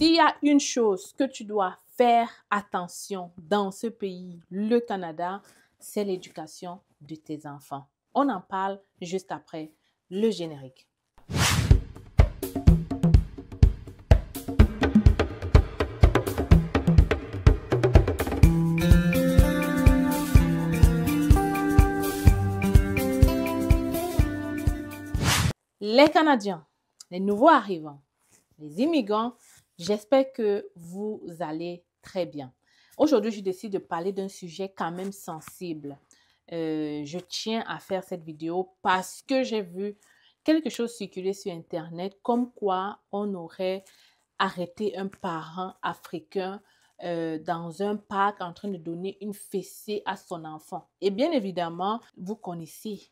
S'il y a une chose que tu dois faire attention dans ce pays, le Canada, c'est l'éducation de tes enfants. On en parle juste après le générique. Les Canadiens, les nouveaux arrivants, les immigrants, j'espère que vous allez très bien. Aujourd'hui, je décide de parler d'un sujet quand même sensible. Je tiens à faire cette vidéo parce que j'ai vu quelque chose circuler sur Internet comme quoi on aurait arrêté un parent africain dans un parc en train de donner une fessée à son enfant. Et bien évidemment, vous connaissez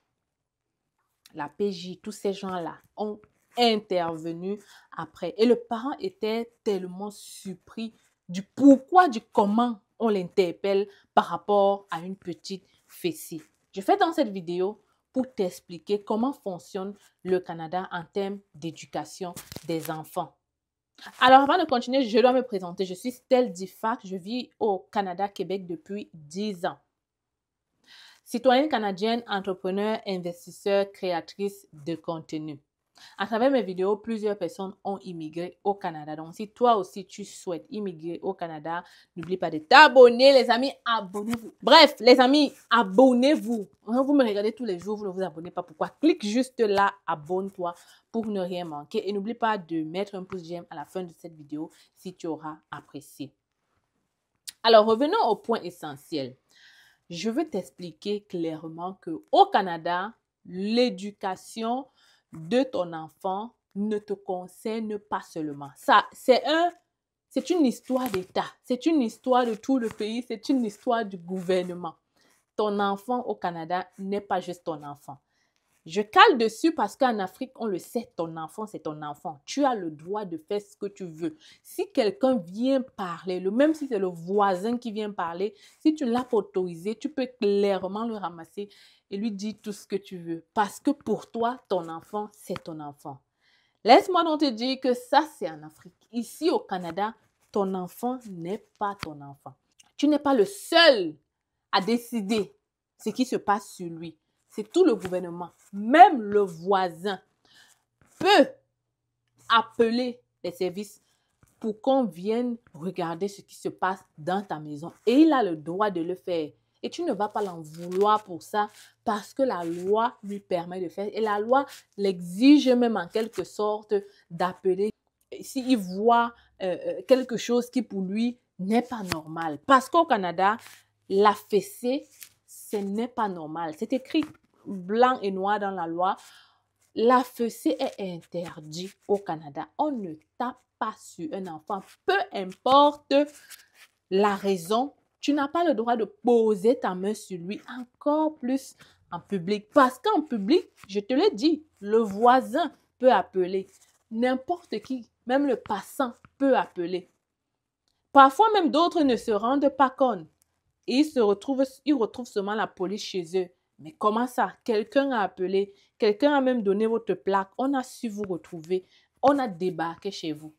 la PJ, tous ces gens-là ont intervenu après. Et le parent était tellement surpris du pourquoi, du comment on l'interpelle par rapport à une petite fessée. Je fais dans cette vidéo pour t'expliquer comment fonctionne le Canada en termes d'éducation des enfants. Alors, avant de continuer, je dois me présenter. Je suis Stell Diffac. Je vis au Canada, Québec depuis 10 ans. Citoyenne canadienne, entrepreneur, investisseur, créatrice de contenu. À travers mes vidéos, plusieurs personnes ont immigré au Canada. Donc, si toi aussi tu souhaites immigrer au Canada, n'oublie pas de t'abonner, les amis, abonnez-vous. Bref, les amis, abonnez-vous. Vous me regardez tous les jours, vous ne vous abonnez pas. Pourquoi? Clique juste là, abonne-toi pour ne rien manquer. Et n'oublie pas de mettre un pouce j'aime à la fin de cette vidéo si tu auras apprécié. Alors, revenons au point essentiel. Je veux t'expliquer clairement qu'au Canada, l'éducation de ton enfant ne te concerne pas seulement. Ça, c'est une histoire d'État, c'est une histoire de tout le pays, c'est une histoire du gouvernement. Ton enfant au Canada n'est pas juste ton enfant. Je cale dessus parce qu'en Afrique, on le sait, ton enfant, c'est ton enfant. Tu as le droit de faire ce que tu veux. Si quelqu'un vient parler, même si c'est le voisin qui vient parler, si tu ne l'as pas autorisé, tu peux clairement le ramasser et lui dire tout ce que tu veux. Parce que pour toi, ton enfant, c'est ton enfant. Laisse-moi donc te dire que ça, c'est en Afrique. Ici, au Canada, ton enfant n'est pas ton enfant. Tu n'es pas le seul à décider ce qui se passe sur lui. C'est tout le gouvernement. Même le voisin peut appeler les services pour qu'on vienne regarder ce qui se passe dans ta maison. Et il a le droit de le faire. Et tu ne vas pas l'en vouloir pour ça parce que la loi lui permet de faire. Et la loi l'exige même en quelque sorte d'appeler s'il voit quelque chose qui pour lui n'est pas normal. Parce qu'au Canada, la fessée, ce n'est pas normal. C'est écrit blanc et noir dans la loi. La fessée est interdite au Canada. On ne tape pas sur un enfant. Peu importe la raison, tu n'as pas le droit de poser ta main sur lui, encore plus en public. Parce qu'en public, je te l'ai dit, le voisin peut appeler. N'importe qui, même le passant peut appeler. Parfois même d'autres ne se rendent pas compte. Et ils retrouvent seulement la police chez eux. Mais comment ça? Quelqu'un a appelé, quelqu'un a même donné votre plaque, on a su vous retrouver, on a débarqué chez vous.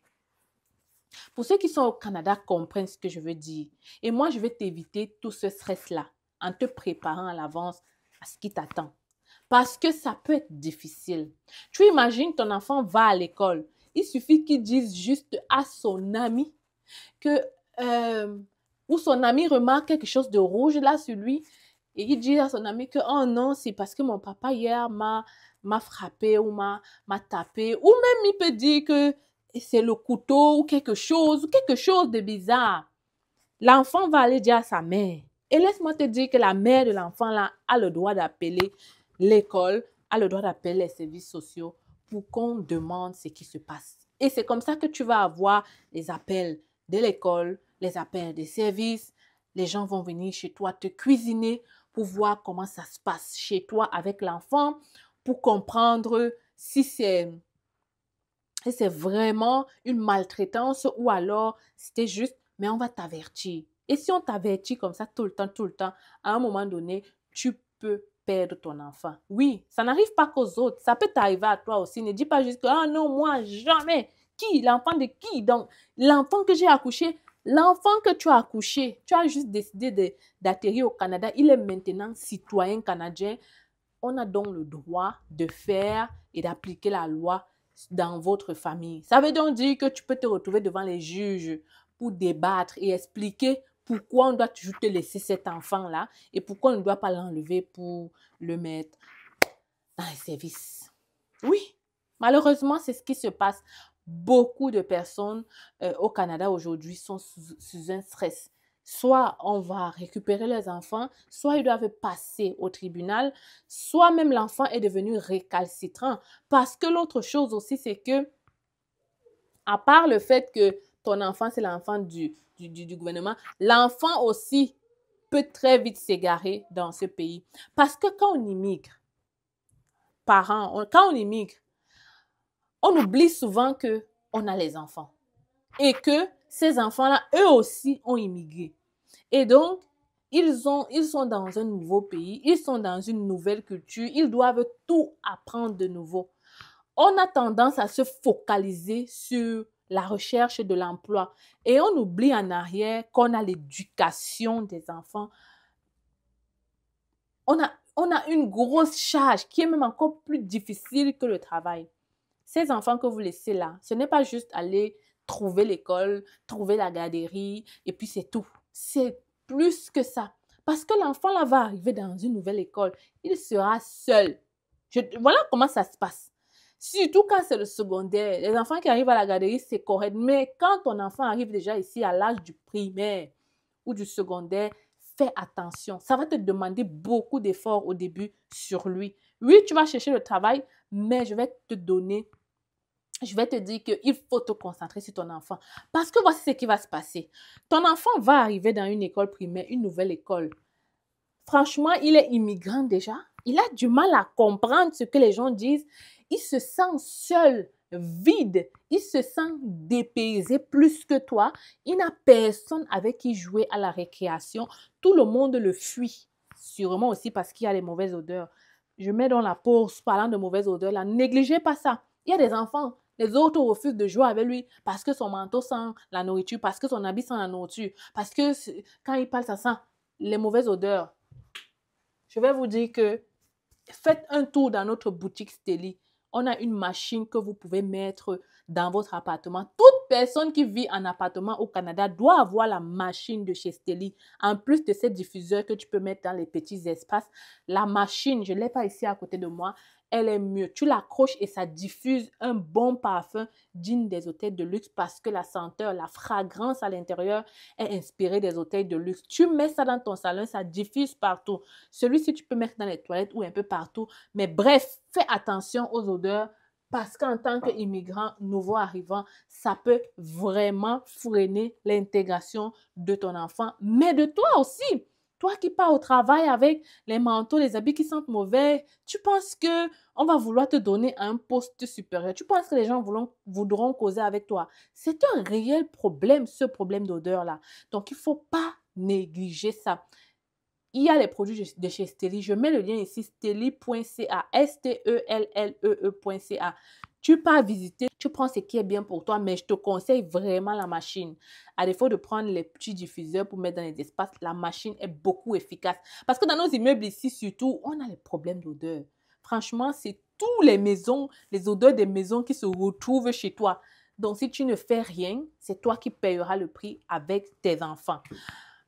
Pour ceux qui sont au Canada, comprennent ce que je veux dire. Et moi, je vais t'éviter tout ce stress-là en te préparant à l'avance à ce qui t'attend. Parce que ça peut être difficile. Tu imagines, ton enfant va à l'école. Il suffit qu'il dise juste à son ami que... ou son ami remarque quelque chose de rouge là sur lui et il dit à son ami que oh non, c'est parce que mon papa hier m'a frappé ou m'a tapé, ou même il peut dire que c'est le couteau ou quelque chose de bizarre. L'enfant va aller dire à sa mère. Et laisse-moi te dire que la mère de l'enfant là a le droit d'appeler l'école, a le droit d'appeler les services sociaux pour qu'on demande ce qui se passe. Et c'est comme ça que tu vas avoir les appels de l'école, les appels des services. Les gens vont venir chez toi te cuisiner pour voir comment ça se passe chez toi avec l'enfant, pour comprendre si c'est vraiment une maltraitance ou alors c'était juste, mais on va t'avertir. Et si on t'avertit comme ça tout le temps, à un moment donné, tu peux perdre ton enfant. Oui, ça n'arrive pas qu'aux autres, ça peut t'arriver à toi aussi. Ne dis pas juste que, ah non, moi, jamais. qui? L'enfant de qui? Donc, l'enfant que j'ai accouché, l'enfant que tu as accouché, tu as juste décidé d'atterrir au Canada, il est maintenant citoyen canadien. On a donc le droit de faire et d'appliquer la loi dans votre famille. Ça veut donc dire que tu peux te retrouver devant les juges pour débattre et expliquer pourquoi on doit toujours te laisser cet enfant-là et pourquoi on ne doit pas l'enlever pour le mettre dans les services. Oui, malheureusement, c'est ce qui se passe. Beaucoup de personnes au Canada aujourd'hui sont sous un stress. Soit on va récupérer les enfants, soit ils doivent passer au tribunal, soit même l'enfant est devenu récalcitrant. Parce que l'autre chose aussi, c'est que, à part le fait que ton enfant, c'est l'enfant du gouvernement, l'enfant aussi peut très vite s'égarer dans ce pays. Parce que quand on immigre, quand on immigre, on oublie souvent qu'on a les enfants et que ces enfants-là, eux aussi, ont immigré. Et donc, ils sont dans un nouveau pays, ils sont dans une nouvelle culture, ils doivent tout apprendre de nouveau. On a tendance à se focaliser sur la recherche de l'emploi et on oublie en arrière qu'on a l'éducation des enfants. On a une grosse charge qui est même encore plus difficile que le travail. Ces enfants que vous laissez là, ce n'est pas juste aller trouver l'école, trouver la garderie, et puis c'est tout. C'est plus que ça. Parce que l'enfant là va arriver dans une nouvelle école, il sera seul. Voilà comment ça se passe. Surtout quand c'est le secondaire. Les enfants qui arrivent à la garderie, c'est correct. Mais quand ton enfant arrive déjà ici à l'âge du primaire ou du secondaire, fais attention. Ça va te demander beaucoup d'efforts au début sur lui. Oui, tu vas chercher le travail, mais je vais te dire qu'il faut te concentrer sur ton enfant. Parce que voici ce qui va se passer. Ton enfant va arriver dans une école primaire, une nouvelle école. Franchement, il est immigrant déjà. Il a du mal à comprendre ce que les gens disent. Il se sent seul, vide. Il se sent dépaysé plus que toi. Il n'a personne avec qui jouer à la récréation. Tout le monde le fuit. Sûrement aussi parce qu'il y a les mauvaises odeurs. Je mets dans la pause, parlant de mauvaises odeurs, là, négligez pas ça. Il y a des enfants, les autres refusent de jouer avec lui parce que son manteau sent la nourriture, parce que son habit sent la nourriture, parce que quand il parle, ça sent les mauvaises odeurs. Je vais vous dire que faites un tour dans notre boutique Steli. On a une machine que vous pouvez mettre dans votre appartement. Toute personne qui vit en appartement au Canada doit avoir la machine de chez Steli. En plus de ces diffuseurs que tu peux mettre dans les petits espaces, la machine, je ne l'ai pas ici à côté de moi, elle est mieux. Tu l'accroches et ça diffuse un bon parfum digne des hôtels de luxe parce que la senteur, la fragrance à l'intérieur est inspirée des hôtels de luxe. Tu mets ça dans ton salon, ça diffuse partout. Celui-ci, tu peux mettre dans les toilettes ou un peu partout. Mais bref, fais attention aux odeurs parce qu'en tant qu'immigrant nouveau arrivant, ça peut vraiment freiner l'intégration de ton enfant, mais de toi aussi. Toi qui pars au travail avec les manteaux, les habits qui sentent mauvais, tu penses qu'on va vouloir te donner un poste supérieur. Tu penses que les gens voudront causer avec toi. C'est un réel problème, ce problème d'odeur-là. Donc, il ne faut pas négliger ça. Il y a les produits de chez Steli. Je mets le lien ici, steli.ca, STELLEE.ca. Tu pars visiter, tu prends ce qui est bien pour toi, mais je te conseille vraiment la machine. À défaut de prendre les petits diffuseurs pour mettre dans les espaces, la machine est beaucoup efficace. Parce que dans nos immeubles ici, surtout, on a les problèmes d'odeur. Franchement, c'est toutes les maisons, les odeurs des maisons qui se retrouvent chez toi. Donc, si tu ne fais rien, c'est toi qui payeras le prix avec tes enfants.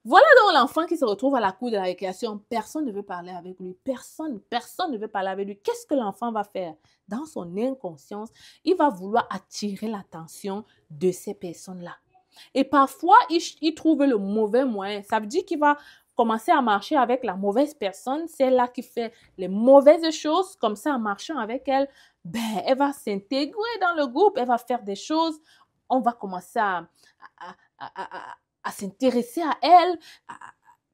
Voilà donc l'enfant qui se retrouve à la cour de la récréation. Personne ne veut parler avec lui. Personne ne veut parler avec lui. Qu'est-ce que l'enfant va faire? Dans son inconscience, il va vouloir attirer l'attention de ces personnes-là. Et parfois, il trouve le mauvais moyen. Ça veut dire qu'il va commencer à marcher avec la mauvaise personne, celle-là qui fait les mauvaises choses. Comme ça, en marchant avec elle, elle va s'intégrer dans le groupe, elle va faire des choses. On va commencer à s'intéresser à elle,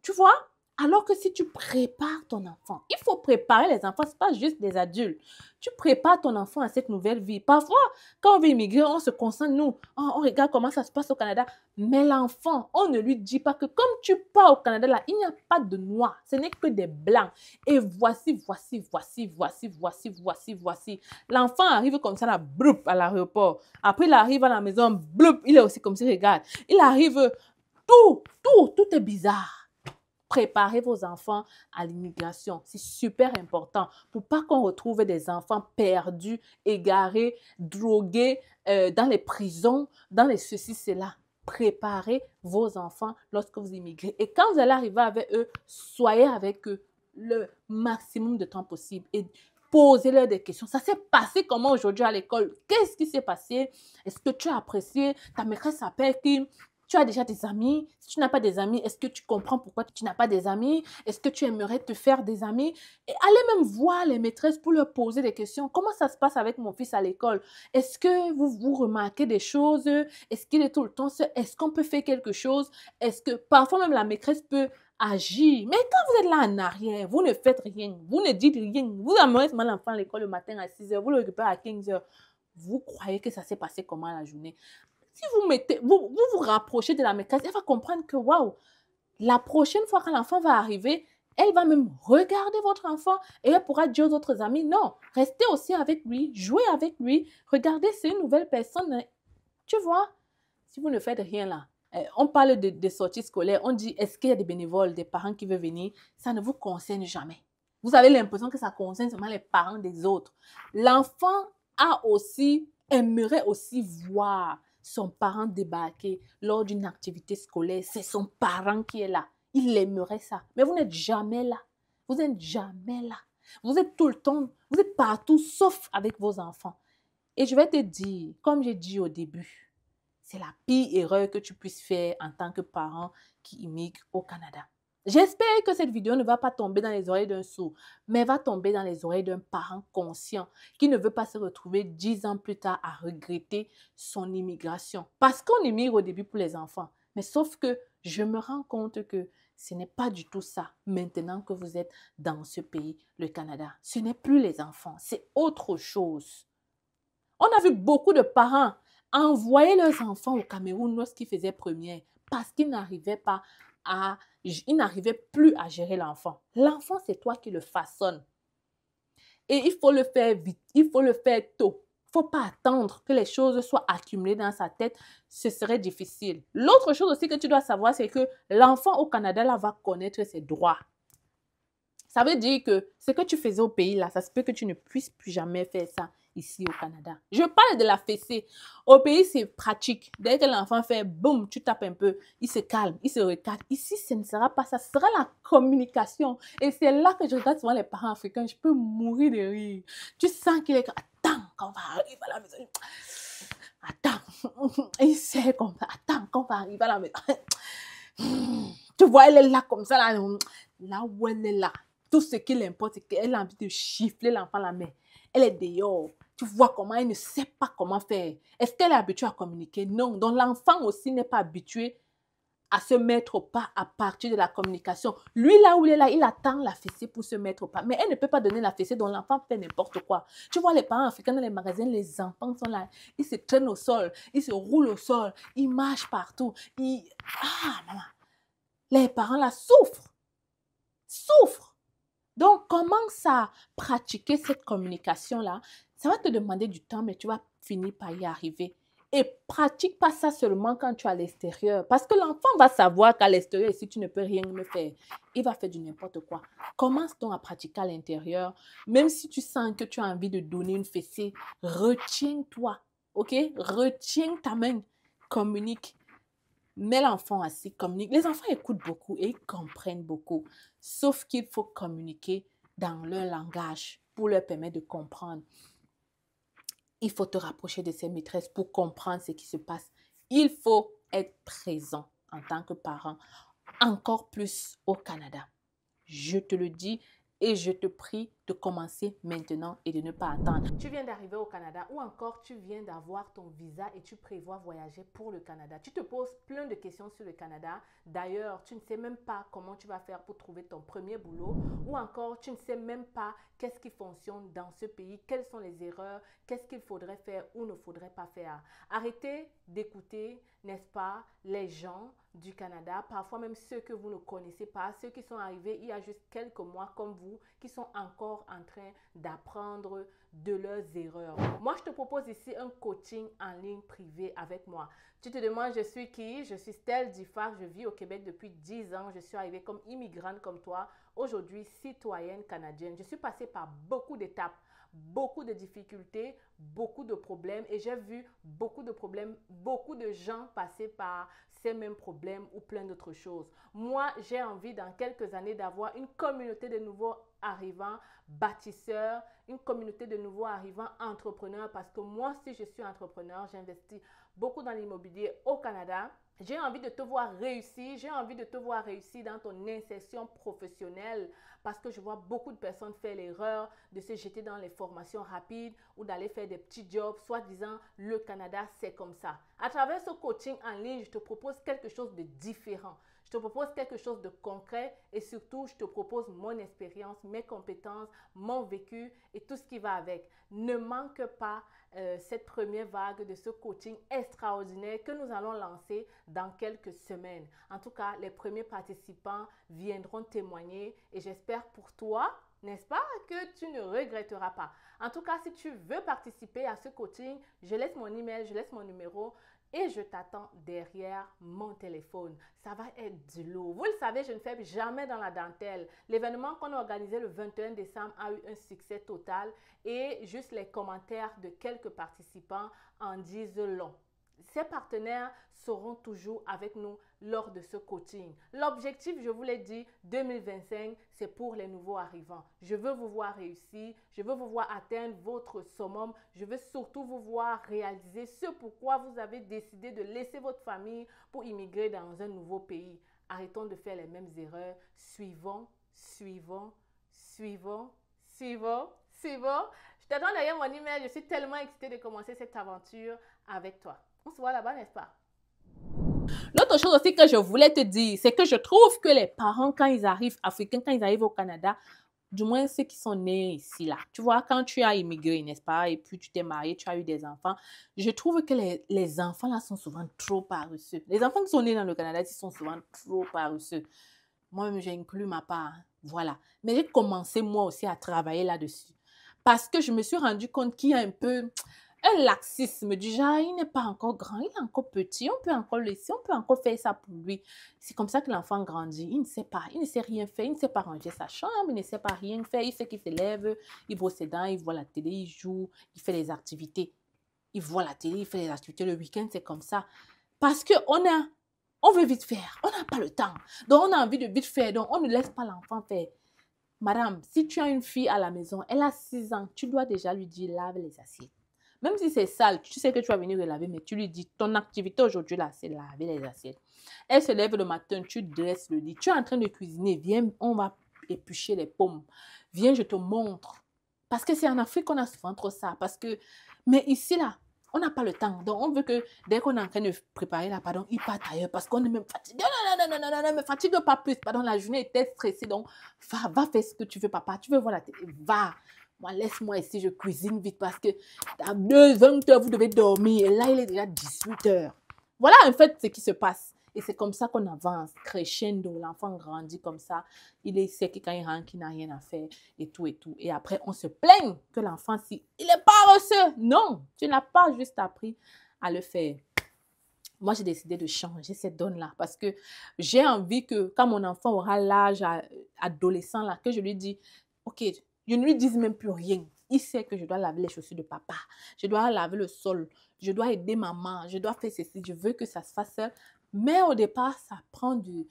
tu vois, Alors que si tu prépares ton enfant, il faut préparer les enfants, ce n'est pas juste des adultes. Tu prépares ton enfant à cette nouvelle vie. Parfois, quand on veut immigrer, on se concentre, nous, on regarde comment ça se passe au Canada. Mais l'enfant, on ne lui dit pas que comme tu pars au Canada, là, il n'y a pas de noirs, ce n'est que des blancs. Et voici. L'enfant arrive comme ça, là, bloup, à l'aéroport. Après, il arrive à la maison, bloup, il est aussi comme ça, regarde. Il arrive, tout est bizarre. Préparez vos enfants à l'immigration. C'est super important pour pas qu'on retrouve des enfants perdus, égarés, drogués dans les prisons, dans les ceci, cela. Préparez vos enfants lorsque vous immigrez. Et quand vous allez arriver avec eux, soyez avec eux le maximum de temps possible et posez-leur des questions. Ça s'est passé comment aujourd'hui à l'école? Qu'est-ce qui s'est passé? Est-ce que tu as apprécié? Ta maîtresse s'appelle qui? Tu as déjà des amis? Si tu n'as pas des amis, est-ce que tu comprends pourquoi tu n'as pas des amis? Est-ce que tu aimerais te faire des amis? Et allez même voir les maîtresses pour leur poser des questions. Comment ça se passe avec mon fils à l'école? Est-ce que vous remarquez des choses? Est-ce qu'il est tout le temps seul? Est-ce qu'on peut faire quelque chose? Est-ce que parfois même la maîtresse peut agir? Mais quand vous êtes là en arrière, vous ne faites rien, vous ne dites rien, vous amenez l'enfant à l'école le matin à 6 heures, vous le récupérez à 15 heures. Vous croyez que ça s'est passé comment la journée? Si vous rapprochez de la maîtresse, elle va comprendre que, waouh, la prochaine fois que l'enfant va arriver, elle va même regarder votre enfant et elle pourra dire aux autres amis, non, restez aussi avec lui, jouez avec lui, regardez, c'est une nouvelle personne. Tu vois, si vous ne faites rien là, on parle de sorties scolaires, on dit, est-ce qu'il y a des bénévoles, des parents qui veulent venir? Ça ne vous concerne jamais. Vous avez l'impression que ça concerne seulement les parents des autres. L'enfant aimerait aussi voir son parent débarquer lors d'une activité scolaire. C'est son parent qui est là. Il aimerait ça. Mais vous n'êtes jamais là. Vous n'êtes jamais là. Vous êtes tout le temps, vous êtes partout sauf avec vos enfants. Et je vais te dire, comme j'ai dit au début, c'est la pire erreur que tu puisses faire en tant que parent qui immigre au Canada. J'espère que cette vidéo ne va pas tomber dans les oreilles d'un sourd, mais va tomber dans les oreilles d'un parent conscient qui ne veut pas se retrouver 10 ans plus tard à regretter son immigration. Parce qu'on immigre au début pour les enfants. Mais sauf que je me rends compte que ce n'est pas du tout ça maintenant que vous êtes dans ce pays, le Canada. Ce n'est plus les enfants, c'est autre chose. On a vu beaucoup de parents envoyer leurs enfants au Cameroun lorsqu'ils faisaient première parce qu'ils n'arrivaient plus à gérer l'enfant. L'enfant, c'est toi qui le façonnes. Et il faut le faire vite, il faut le faire tôt. Il ne faut pas attendre que les choses soient accumulées dans sa tête. Ce serait difficile. L'autre chose aussi que tu dois savoir, c'est que l'enfant au Canada là, va connaître ses droits. Ça veut dire que ce que tu faisais au pays là, ça se peut que tu ne puisses plus jamais faire ça ici au Canada. Je parle de la fessée. Au pays, c'est pratique. Dès que l'enfant fait boum, tu tapes un peu, il se calme, il se recadre. Ici, ce ne sera pas ça. Ce sera la communication. Et c'est là que je regarde souvent les parents africains. Je peux mourir de rire. Tu sens qu'il est... Attends, quand on va arriver à la maison. Attends. Il sait comme ça. Attends, quand on va arriver à la maison. Tu vois, elle est là comme ça. Là où elle est là. Tout ce qui l'importe, c'est qu'elle a envie de chiffler l'enfant la main. Elle est dehors. Tu vois comment elle ne sait pas comment faire. Est-ce qu'elle est habituée à communiquer? Non. Donc, l'enfant aussi n'est pas habitué à se mettre au pas à partir de la communication. Lui, là où il est là, il attend la fessée pour se mettre au pas. Mais elle ne peut pas donner la fessée, donc l'enfant fait n'importe quoi. Tu vois les parents africains dans les magasins, les enfants sont là. Ils se traînent au sol, ils se roulent au sol, ils marchent partout. Ah, maman. Les parents là souffrent. Donc, commence à pratiquer cette communication-là. Ça va te demander du temps, mais tu vas finir par y arriver. Et pratique pas ça seulement quand tu es à l'extérieur. Parce que l'enfant va savoir qu'à l'extérieur, si tu ne peux rien me faire, il va faire du n'importe quoi. Commence donc à pratiquer à l'intérieur. Même si tu sens que tu as envie de donner une fessée, retiens-toi. OK? Retiens ta main. Communique. Mets l'enfant assis, communique. Les enfants écoutent beaucoup et ils comprennent beaucoup. Sauf qu'il faut communiquer dans leur langage pour leur permettre de comprendre. Il faut te rapprocher de ses maîtresses pour comprendre ce qui se passe. Il faut être présent en tant que parent, encore plus au Canada. Je te le dis et je te prie de commencer maintenant et de ne pas attendre. Tu viens d'arriver au Canada ou encore tu viens d'avoir ton visa et tu prévois voyager pour le Canada. Tu te poses plein de questions sur le Canada. D'ailleurs, tu ne sais même pas comment tu vas faire pour trouver ton premier boulot ou encore tu ne sais même pas qu'est-ce qui fonctionne dans ce pays, quelles sont les erreurs, qu'est-ce qu'il faudrait faire ou ne faudrait pas faire. Arrêtez d'écouter, n'est-ce pas, les gens du Canada, parfois même ceux que vous ne connaissez pas, ceux qui sont arrivés il y a juste quelques mois comme vous, qui sont encore en train d'apprendre de leurs erreurs. Moi, je te propose ici un coaching en ligne privé avec moi. Tu te demandes, je suis qui? Je suis Stell Diffard, je vis au Québec depuis 10 ans. Je suis arrivée comme immigrante comme toi, aujourd'hui citoyenne canadienne. Je suis passée par beaucoup d'étapes, beaucoup de difficultés, beaucoup de problèmes et j'ai vu beaucoup de problèmes, beaucoup de gens passer par ces mêmes problèmes ou plein d'autres choses. Moi, j'ai envie dans quelques années d'avoir une communauté de nouveaux arrivants bâtisseurs, une communauté de nouveaux arrivants entrepreneurs parce que moi, si je suis entrepreneur, j'investis beaucoup dans l'immobilier au Canada. J'ai envie de te voir réussir, j'ai envie de te voir réussir dans ton insertion professionnelle parce que je vois beaucoup de personnes faire l'erreur de se jeter dans les formations rapides ou d'aller faire des petits jobs, soi-disant le Canada, c'est comme ça. À travers ce coaching en ligne, je te propose quelque chose de différent. Je te propose quelque chose de concret et surtout, je te propose mon expérience, mes compétences, mon vécu et tout ce qui va avec. Ne manque pas cette première vague de ce coaching extraordinaire que nous allons lancer dans quelques semaines. En tout cas, les premiers participants viendront témoigner et j'espère pour toi, n'est-ce pas, que tu ne regretteras pas. En tout cas, si tu veux participer à ce coaching, je laisse mon email, je laisse mon numéro. Et je t'attends derrière mon téléphone. Ça va être du lourd. Vous le savez, je ne fais jamais dans la dentelle. L'événement qu'on a organisé le 21 décembre a eu un succès total et juste les commentaires de quelques participants en disent long. Ces partenaires seront toujours avec nous lors de ce coaching. L'objectif, je vous l'ai dit, 2025, c'est pour les nouveaux arrivants. Je veux vous voir réussir, je veux vous voir atteindre votre summum, je veux surtout vous voir réaliser ce pourquoi vous avez décidé de laisser votre famille pour immigrer dans un nouveau pays. Arrêtons de faire les mêmes erreurs. Suivons. Je t'attends derrière mon email. Je suis tellement excitée de commencer cette aventure avec toi. On se voit là-bas, n'est-ce pas? L'autre chose aussi que je voulais te dire, c'est que je trouve que les parents, quand ils arrivent, africains, quand ils arrivent au Canada, du moins ceux qui sont nés ici, là, tu vois, quand tu as immigré, n'est-ce pas, et puis tu t'es marié, tu as eu des enfants, je trouve que les enfants, là, sont souvent trop paresseux. Les enfants qui sont nés dans le Canada, ils sont souvent trop paresseux. Moi-même, j'ai inclus ma part, voilà. Mais j'ai commencé, moi aussi, à travailler là-dessus. Parce que je me suis rendu compte qu'il y a un peu un laxisme du genre, il n'est pas encore grand, il est encore petit, on peut encore le laisser, on peut encore faire ça pour lui. C'est comme ça que l'enfant grandit, il ne sait pas, il ne sait rien faire, il ne sait pas ranger sa chambre, il ne sait pas rien faire, il sait qu'il se lève, il brosse ses dents, il voit la télé, il joue, il fait les activités. Il voit la télé, il fait les activités, le week-end, c'est comme ça. Parce on veut vite faire, on n'a pas le temps. Donc, on a envie de vite faire, donc on ne laisse pas l'enfant faire. Madame, si tu as une fille à la maison, elle a 6 ans, tu dois déjà lui dire, lave les assiettes. Même si c'est sale, tu sais que tu vas venir le laver, mais tu lui dis, ton activité aujourd'hui là, c'est laver les assiettes. Elle se lève le matin, tu dresses le lit, tu es en train de cuisiner, viens, on va éplucher les pommes. Viens, je te montre. Parce que c'est en Afrique qu'on a souvent trop ça. Mais ici là, on n'a pas le temps. Donc, on veut que dès qu'on est en train de préparer la pardon, il parte ailleurs parce qu'on est même fatigué. Non, me fatigue pas plus. Pardon, la journée était stressée. Donc, va faire ce que tu veux, papa. Tu veux voir la télé. Va. Moi, laisse-moi ici, je cuisine vite parce que à 20 heures, vous devez dormir. Et là, il est déjà 18 heures. Voilà en fait ce qui se passe. Et c'est comme ça qu'on avance, crescendo. L'enfant grandit comme ça. Il sait que quand il rentre, qu'il n'a rien à faire et tout et tout. Et après, on se plaint que l'enfant, si il est paresseux. Non, tu n'as pas juste appris à le faire. Moi, j'ai décidé de changer cette donne-là parce que j'ai envie que quand mon enfant aura l'âge adolescent, là, que je lui dis, OK, je ne lui dis même plus rien. Il sait que je dois laver les chaussures de papa. Je dois laver le sol. Je dois aider maman. Je dois faire ceci. Je veux que ça se fasse seul. Mais au départ, ça prend du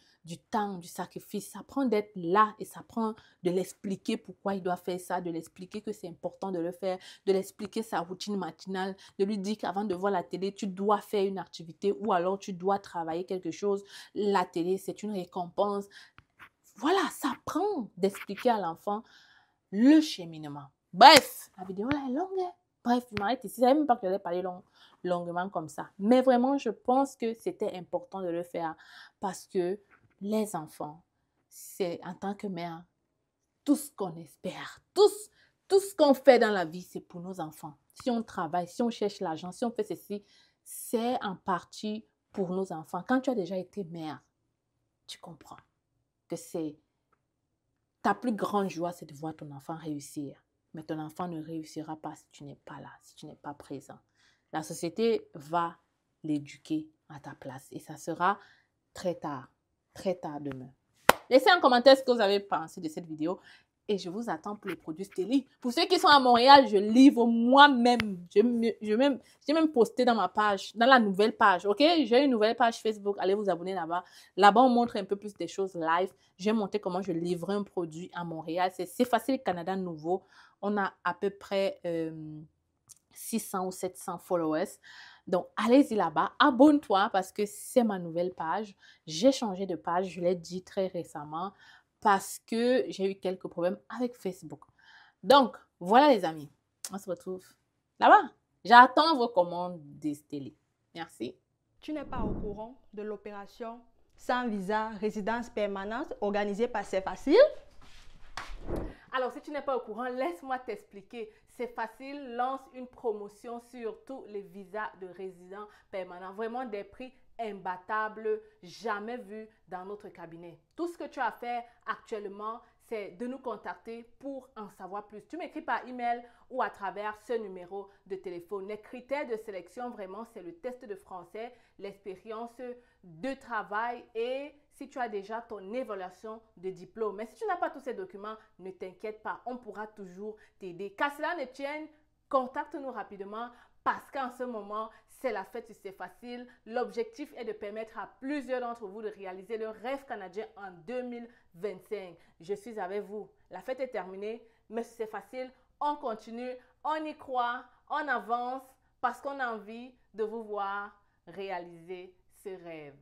temps, du sacrifice. Ça prend d'être là et ça prend de l'expliquer pourquoi il doit faire ça, de l'expliquer que c'est important de le faire, de l'expliquer sa routine matinale, de lui dire qu'avant de voir la télé, tu dois faire une activité ou alors tu dois travailler quelque chose. La télé, c'est une récompense. Voilà, ça prend d'expliquer à l'enfant le cheminement. Bref, la vidéo là est longue. Hein? Bref, je m'arrête ici. Je ne savais même pas que j'allais parler longuement comme ça. Mais vraiment, je pense que c'était important de le faire parce que les enfants, c'est en tant que mère, tout ce qu'on espère, tout ce qu'on fait dans la vie, c'est pour nos enfants. Si on travaille, si on cherche l'argent, si on fait ceci, c'est en partie pour nos enfants. Quand tu as déjà été mère, tu comprends que c'est ta plus grande joie, c'est de voir ton enfant réussir. Mais ton enfant ne réussira pas si tu n'es pas là, si tu n'es pas présent. La société va l'éduquer à ta place et ça sera très tard demain. Laissez un commentaire ce que vous avez pensé de cette vidéo et je vous attends pour les produits Steli. Pour ceux qui sont à Montréal, je livre moi-même. J'ai même posté dans ma page, dans la nouvelle page, ok? J'ai une nouvelle page Facebook, allez vous abonner là-bas. Là-bas, on montre un peu plus des choses live. J'ai montré comment je livre un produit à Montréal. C'est facile, Canada Nouveau. On a à peu près 600 ou 700 followers. Donc, allez-y là-bas, abonne-toi parce que c'est ma nouvelle page. J'ai changé de page, je l'ai dit très récemment parce que j'ai eu quelques problèmes avec Facebook. Donc, voilà les amis, on se retrouve là-bas. J'attends vos commandes d'Estélé. Merci. Tu n'es pas au courant de l'opération sans visa résidence permanente organisée par C'est Facile? Alors, si tu n'es pas au courant, laisse-moi t'expliquer. C'est facile, lance une promotion sur tous les visas de résidents permanents. Vraiment des prix imbattables, jamais vus dans notre cabinet. Tout ce que tu as à faire actuellement, c'est de nous contacter pour en savoir plus. Tu m'écris par email ou à travers ce numéro de téléphone. Les critères de sélection, vraiment, c'est le test de français, l'expérience de travail et si tu as déjà ton évaluation de diplôme. Mais si tu n'as pas tous ces documents, ne t'inquiète pas, on pourra toujours t'aider. Qu'à cela ne tienne, contacte-nous rapidement parce qu'en ce moment, c'est la fête, c'est facile. L'objectif est de permettre à plusieurs d'entre vous de réaliser le rêve canadien en 2025. Je suis avec vous. La fête est terminée, mais c'est facile. On continue, on y croit, on avance parce qu'on a envie de vous voir réaliser ce rêve.